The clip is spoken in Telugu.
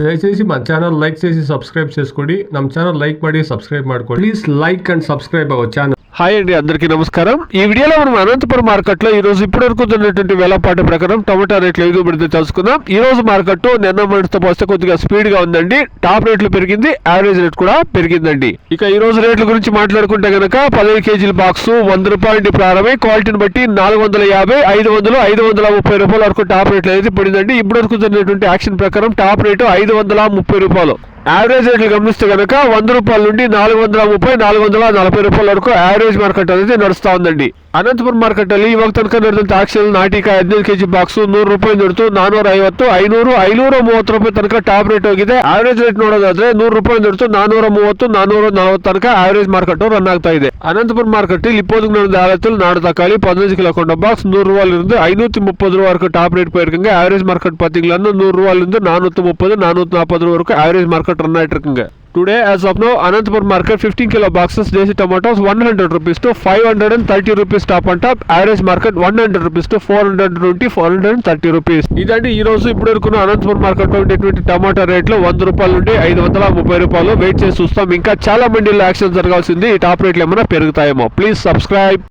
దయచేసి మన ఛానల్ లైక్ చేసి సబ్స్క్రైబ్ చేసుకోండి. ನಮ್ಮ ఛానల్ లైక్ ಮಾಡಿ సబ్స్క్రైబ్ ಮಾಡ್ಕೊಳ್ಳಿ. Please like and subscribe our channel. Hi అండి, అందరికీ నమస్కారం. ఈ వీడియోలో మనం అనంతపురం మార్కెట్ లో ఈ రోజు ఇప్పటి వరకు ఉన్నటువంటి వేలపాట ప్రకారం టమాటా రేట్లు ఏదో పడితే తెలుసుకుందాం. ఈ రోజు మార్కెట్ నిన్న మొన్నటితో పోస్తే కొద్దిగా స్పీడ్ గా ఉందండి. టాప్ రేట్లు పెరిగింది, యావరేజ్ రేట్ కూడా పెరిగిందండి. ఇక ఈ రోజు రేట్ల గురించి మాట్లాడుకుంటే గనక 15 కేజీల బాక్స్ 100 రూపాయల నుండి ప్రారంభమై క్వాలిటీని బట్టి 450, 500, 530 రూపాయల వరకు టాప్ రేట్లు అయితే పడిందండి. ఇప్పటి వరకు ఉన్నటువంటి యాక్షన్ ప్రకారం టాప్ రేటు 530 రూపాయలు. యావరేజ్ రేట్లు గమనిస్తే కనుక 100 రూపాయల నుండి 430, 440 రూపాయల వరకు యావరేజ్ మార్కెట్ అనేది నడుస్తా ఉందండి. అనంతపురం మార్కెట్ ಅಲ್ಲಿ ಇವಾಗ ತನಕ ನಡೆದಂತ ಆಕ್ಷನ್ ನಾಟಿಕಾಯಿ 15 ಕೆಜಿ ಬಾಕ್ಸ್ 100 ರೂಪಾಯಿ ನಡೀತು 450, 500, 530 ರೂಪಾಯಿ ತನಕ ಟಾಪ್ ರೇಟ್ ಹೋಗಿದೆ. ಆವರೇಜ್ ರೇಟ್ ನೋಡೋದಾದ್ರೆ 100 ರೂಪಾಯಿ ನಡೀತು 430, 440 ತನಕ ಆವರೇಜ್ ಮಾರ್ಕೆಟ್ రన్ ಆಗ್ತಾ ಇದೆ. అనంతపురం మార్కెట్ இப்போது நடந்த ஆழத்தில் நாடு தக்காளி 15 கிலோ கொண்ட பாக்ஸ் 100 ரூபாயிலிருந்து 530 ரூபா வரைக்கும் டாப் ரேட் போயிருக்குங்க. ஆவரேஜ் மார்க்கெட் பாத்தீங்கன்னா 100 ரூபாயிலிருந்து 430, 440 ரூபா வரைக்கும் ஆவரேஜ் மார்க்கெட் ரன் ஆயிட்டு இருக்குங்க. Today as of now Anantapur market 15 kilo boxes desi tomatoes 100 rupees to 530 rupees top on top. Average market 100 rupees to 420, 430 rupees. ఇదండి ఈ రోజు ఇప్పుడు వరకు అనంతపురం మార్కెట్ లో ఉండేటువంటి టమాటా రేట్లు 100 రూపాయల నుండి 530 రూపాయలు. వెయిట్ చేసి చూస్తాం, ఇంకా చాలా మండీలో యాక్షన్ జరగాల్సింది. ఈ టాప్ రేట్లు ఏమైనా పెరుగుతాయేమో. Please subscribe.